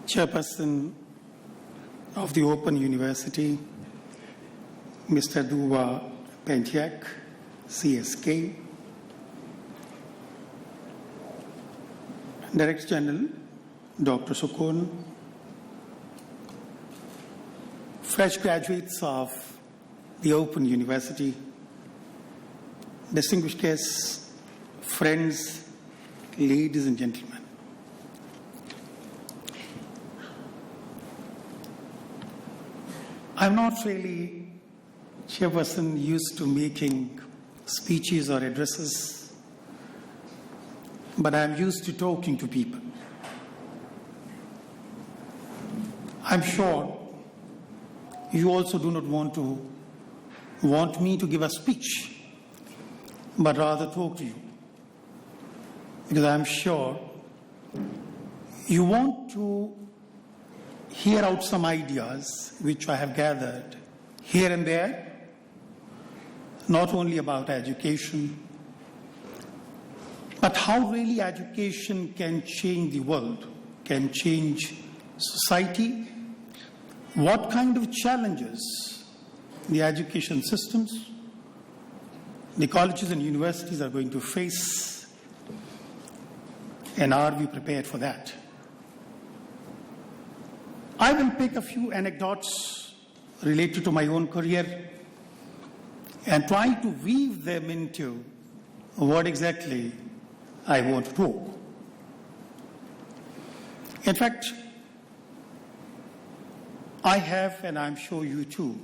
Chairperson of the Open University, Mr. Duwa Pentiak, CSK, Director General, Dr. Sukun, fresh graduates of the Open University, distinguished guests, friends, ladies and gentlemen. I'm not really chairperson used to making speeches or addresses, but I'm used to talking to people. I'm sure you also do not want me to give a speech, but rather talk to you. Because I'm sure you want to hear out some ideas which I have gathered here and there, not only about education, but how really education can change the world, can change society, what kind of challenges the education systems, the colleges and universities are going to face, and are we prepared for that? I will pick a few anecdotes related to my own career and try to weave them into what exactly I want to talk. In fact, I have, and I'm sure you too,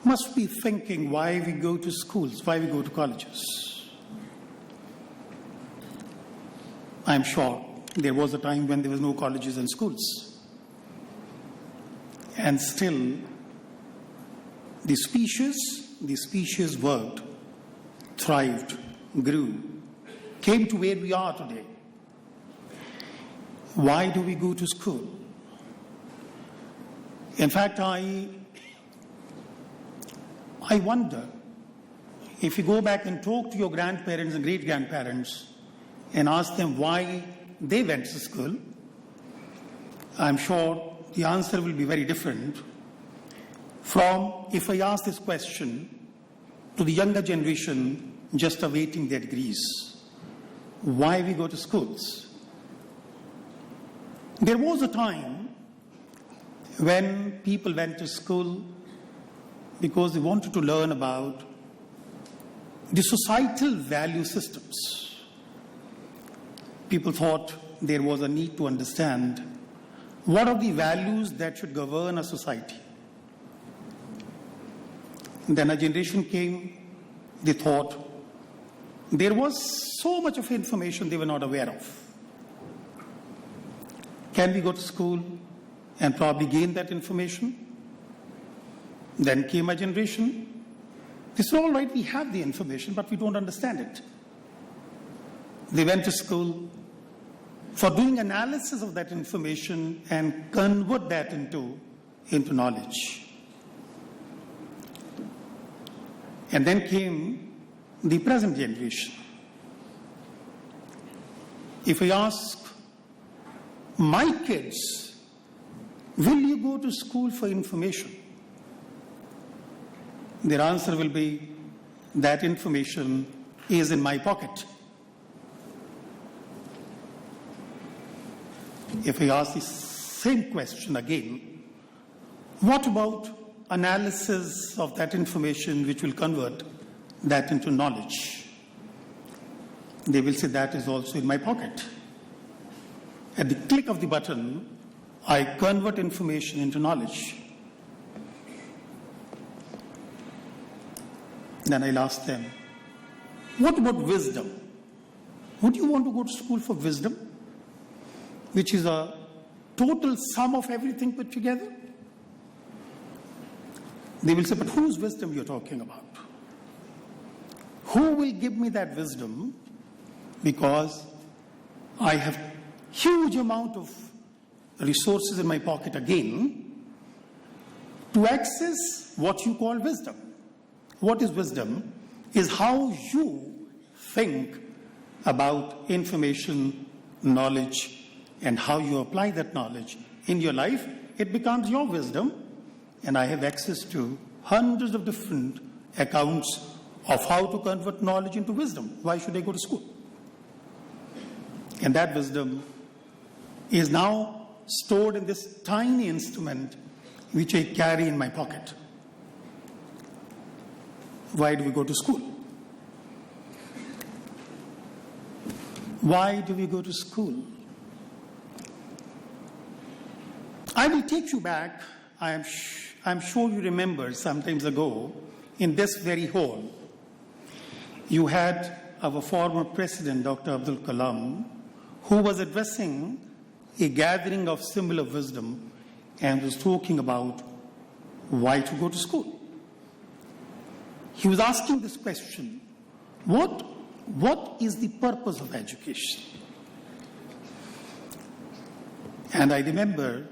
must be thinking why we go to schools, why we go to colleges. I'm sure there was a time when there was no colleges and schools. And still, the species worked, thrived, grew, came to where we are today. Why do we go to school? In fact, I wonder if you go back and talk to your grandparents and great-grandparents and ask them why they went to school, I'm sure the answer will be very different from if I ask this question to the younger generation just awaiting their degrees. Why we go to schools? There was a time when people went to school because they wanted to learn about the societal value systems. People thought there was a need to understand what are the values that should govern a society. Then a generation came, they thought there was so much of information they were not aware of. Can we go to school and probably gain that information? Then came a generation, it's all right, we have the information, but we don't understand it. They went to school for doing analysis of that information and convert that into knowledge. And then came the present generation. If I ask my kids, will you go to school for information? Their answer will be, that information is in my pocket. If I ask the same question again, what about analysis of that information which will convert that into knowledge? They will say that is also in my pocket. At the click of the button, I convert information into knowledge. Then I'll ask them, what about wisdom? Would you want to go to school for wisdom, which is a total sum of everything put together? They will say, but whose wisdom you're talking about? Who will give me that wisdom? Because I have huge amount of resources in my pocket again to access what you call wisdom. What is wisdom? Is how you think about information, knowledge, and how you apply that knowledge in your life, it becomes your wisdom. And I have access to hundreds of different accounts of how to convert knowledge into wisdom. Why should I go to school? And that wisdom is now stored in this tiny instrument which I carry in my pocket. Why do we go to school? Why do we go to school? I will take you back. I'm sure you remember some times ago, in this very hall, you had our former president, Dr. Abdul Kalam, who was addressing a gathering of similar wisdom and was talking about why to go to school. He was asking this question, what is the purpose of education? And I remember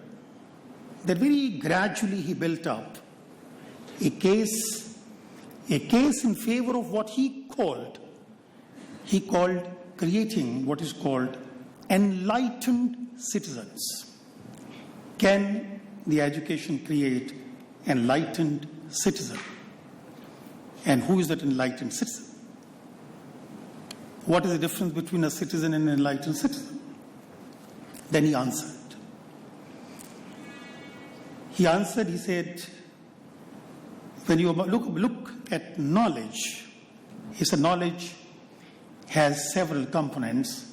that very gradually he built up a case in favor of what he called creating what is called enlightened citizens. Can the education create enlightened citizen? And who is that enlightened citizen? What is the difference between a citizen and an enlightened citizen? Then he answered. He said, when you look at knowledge, he said knowledge has several components.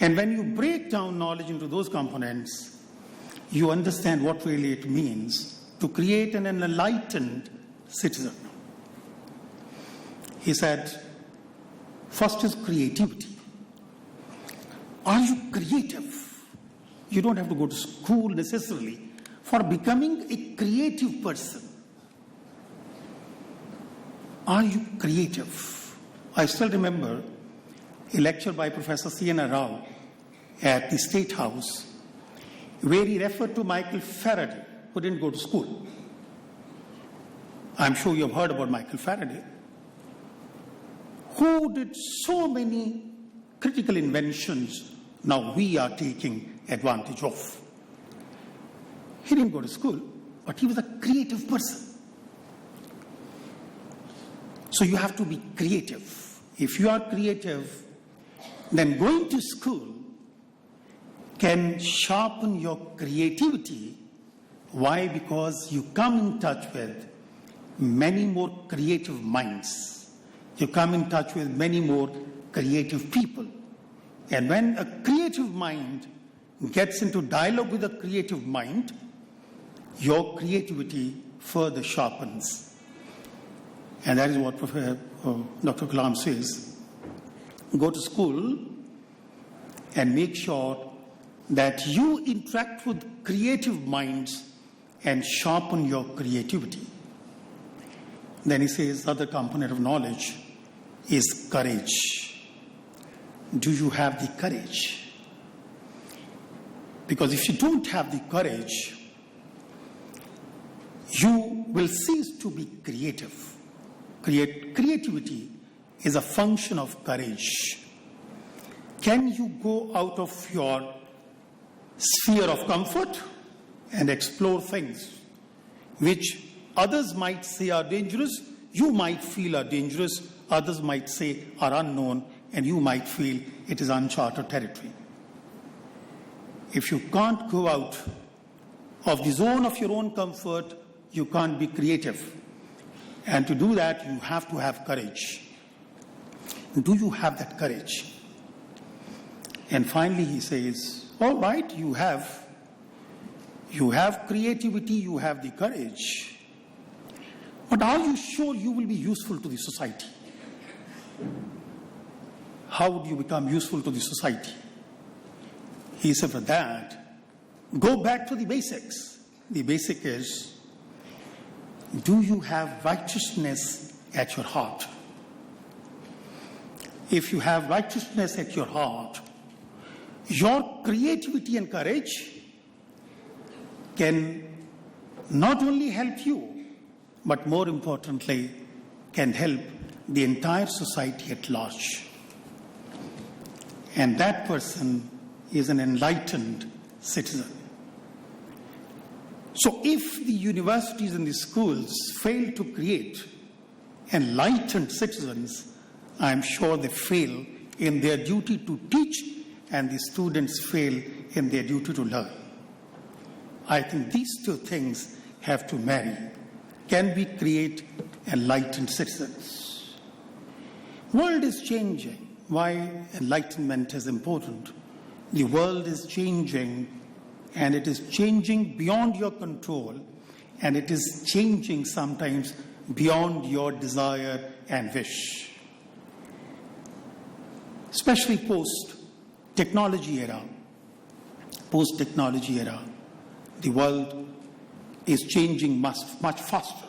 And when you break down knowledge into those components, you understand what really it means to create an enlightened citizen. He said, first is creativity. Are you creative? You don't have to go to school necessarily for becoming a creative person. Are you creative? I still remember a lecture by Professor C.N.R. Rao at the State House, where he referred to Michael Faraday, who didn't go to school. I'm sure you have heard about Michael Faraday, who did so many critical inventions now we are taking advantage of. He didn't go to school, but he was a creative person. So you have to be creative. If you are creative, then going to school can sharpen your creativity. Why? Because you come in touch with many more creative minds. You come in touch with many more creative people. And when a creative mind gets into dialogue with a creative mind, your creativity further sharpens. And that is what Dr. Kalam says. Go to school and make sure that you interact with creative minds and sharpen your creativity. Then he says the other component of knowledge is courage. Do you have the courage? Because if you don't have the courage, you will cease to be creative. Creativity is a function of courage. Can you go out of your sphere of comfort and explore things which others might say are dangerous, you might feel are dangerous, others might say are unknown, and you might feel it is uncharted territory? If you can't go out of the zone of your own comfort, you can't be creative. And to do that, you have to have courage. Do you have that courage? And finally, he says, all right, you have creativity, you have the courage. But are you sure you will be useful to the society? How would you become useful to the society? He said, for that, go back to the basics. The basic is, do you have righteousness at your heart? If you have righteousness at your heart, your creativity and courage can not only help you, but more importantly, can help the entire society at large. And that person is an enlightened citizen. So if the universities and the schools fail to create enlightened citizens, I'm sure they fail in their duty to teach, and the students fail in their duty to learn. I think these two things have to marry. Can we create enlightened citizens? World is changing. Why enlightenment is important? The world is changing, and it is changing beyond your control, and it is changing sometimes beyond your desire and wish. Especially post-technology era. Post-technology era, the world is changing much faster.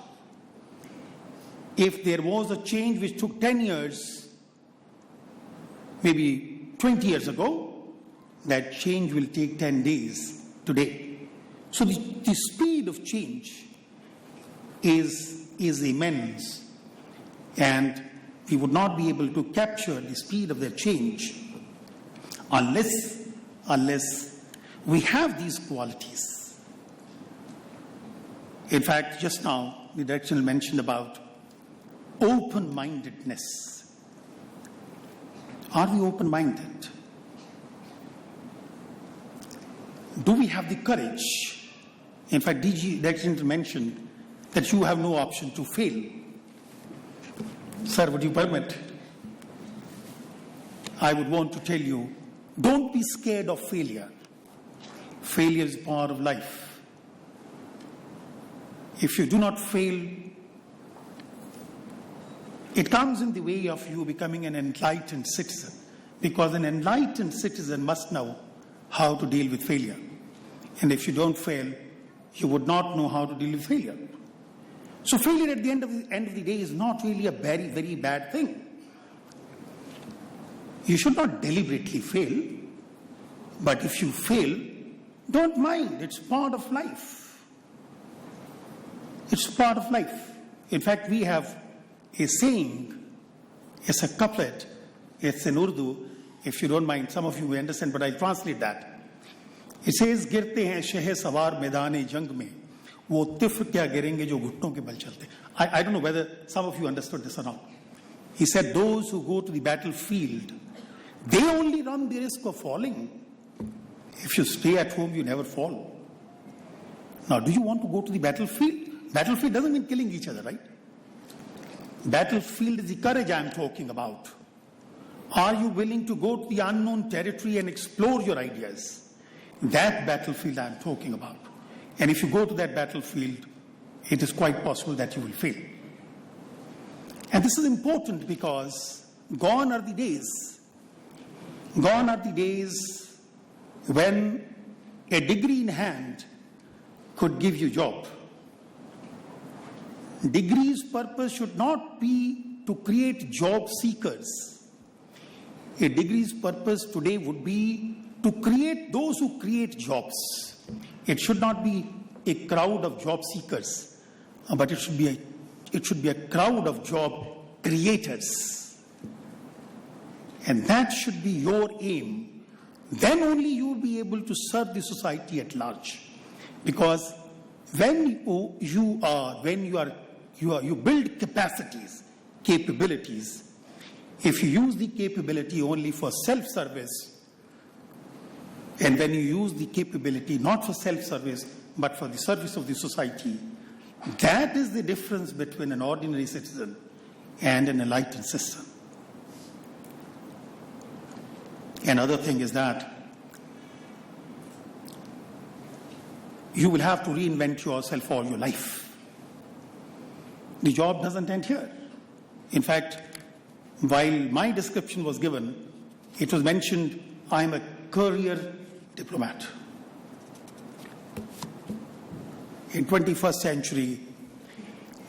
If there was a change which took 10 years, maybe 20 years ago, that change will take 10 days today. So the speed of change is immense, and we would not be able to capture the speed of the change unless we have these qualities. In fact, just now, the director mentioned about open-mindedness. Are we open-minded? Do we have the courage? In fact, director mentioned that you have no option to fail. Sir, would you permit? I would want to tell you, don't be scared of failure. Failure is part of life. If you do not fail, it comes in the way of you becoming an enlightened citizen, because an enlightened citizen must know how to deal with failure. And if you don't fail, you would not know how to deal with failure. So failure at the end of the day is not really a very, very bad thing. You should not deliberately fail, but if you fail, don't mind. It's part of life. It's part of life. In fact, we have a saying, it's a couplet, it's in Urdu. If you don't mind, some of you will understand, but I'll translate that. It says, गिरते हैं शह सवार मैदान जंग में, वो तिफ क्या गिरेंगे जो घुटनों के बल चलते. I don't know whether some of you understood this or not. He said, those who go to the battlefield, they only run the risk of falling. If you stay at home, you never fall. Now, do you want to go to the battlefield? Battlefield doesn't mean killing each other, right? Battlefield is the courage I'm talking about. Are you willing to go to the unknown territory and explore your ideas? That battlefield I'm talking about. And if you go to that battlefield, it is quite possible that you will fail. And this is important because gone are the days when a degree in hand could give you a job. Degree's purpose should not be to create job seekers. A degree's purpose today would be to create those who create jobs. It should not be a crowd of job seekers, but it should be a crowd of job creators. And that should be your aim. Then only you will be able to serve the society at large. Because when you build capabilities, if you use the capability only for self-service, and when you use the capability not for self-service, but for the service of the society, that is the difference between an ordinary citizen and an enlightened citizen. Another thing is that you will have to reinvent yourself all your life. The job doesn't end here. In fact, while my description was given, it was mentioned, I'm a career diplomat. In 21st century,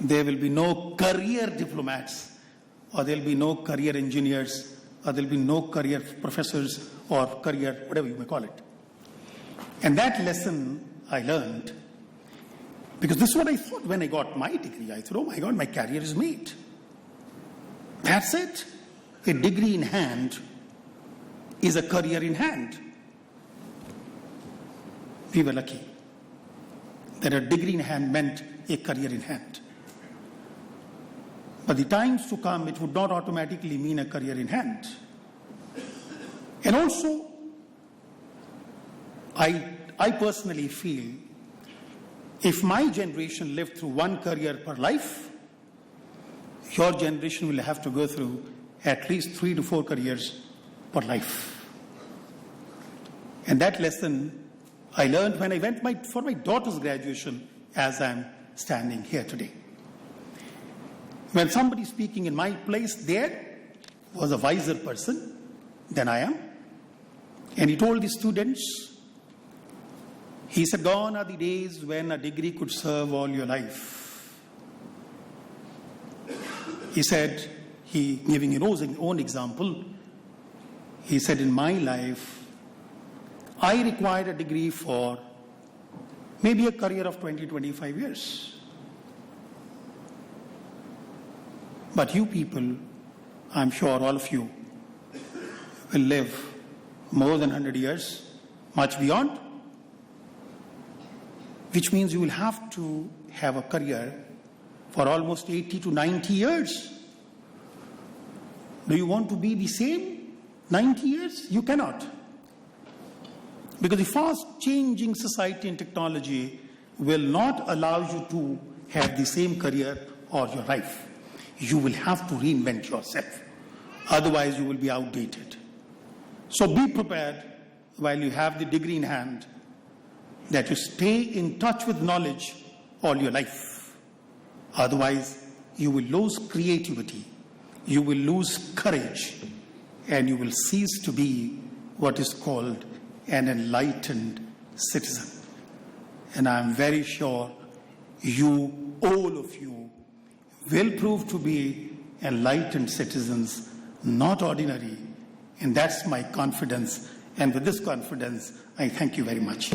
there will be no career diplomats, or there will be no career engineers, or there will be no career professors, or career, whatever you may call it. And that lesson I learned, because this is what I thought when I got my degree. I thought, oh my God, my career is made. That's it. A degree in hand is a career in hand. We were lucky that a degree in hand meant a career in hand. But the times to come, it would not automatically mean a career in hand. And also, I personally feel if my generation lived through one career per life, your generation will have to go through at least 3 to 4 careers per life. And that lesson I learned when I went for my daughter's graduation, as I'm standing here today. When somebody speaking in my place there was a wiser person than I am, and he told the students, he said, gone are the days when a degree could serve all your life. He said, giving his own example, he said, in my life, I required a degree for maybe a career of 20-25 years. But you people, I'm sure all of you, will live more than 100 years, much beyond, which means you will have to have a career for almost 80 to 90 years. Do you want to be the same 90 years? You cannot. Because the fast-changing society and technology will not allow you to have the same career all your life. You will have to reinvent yourself. Otherwise, you will be outdated. So be prepared while you have the degree in hand that you stay in touch with knowledge all your life. Otherwise, you will lose creativity, you will lose courage, and you will cease to be what is called an enlightened citizen. And I am very sure you, all of you, will prove to be enlightened citizens, not ordinary. And that's my confidence. And with this confidence, I thank you very much.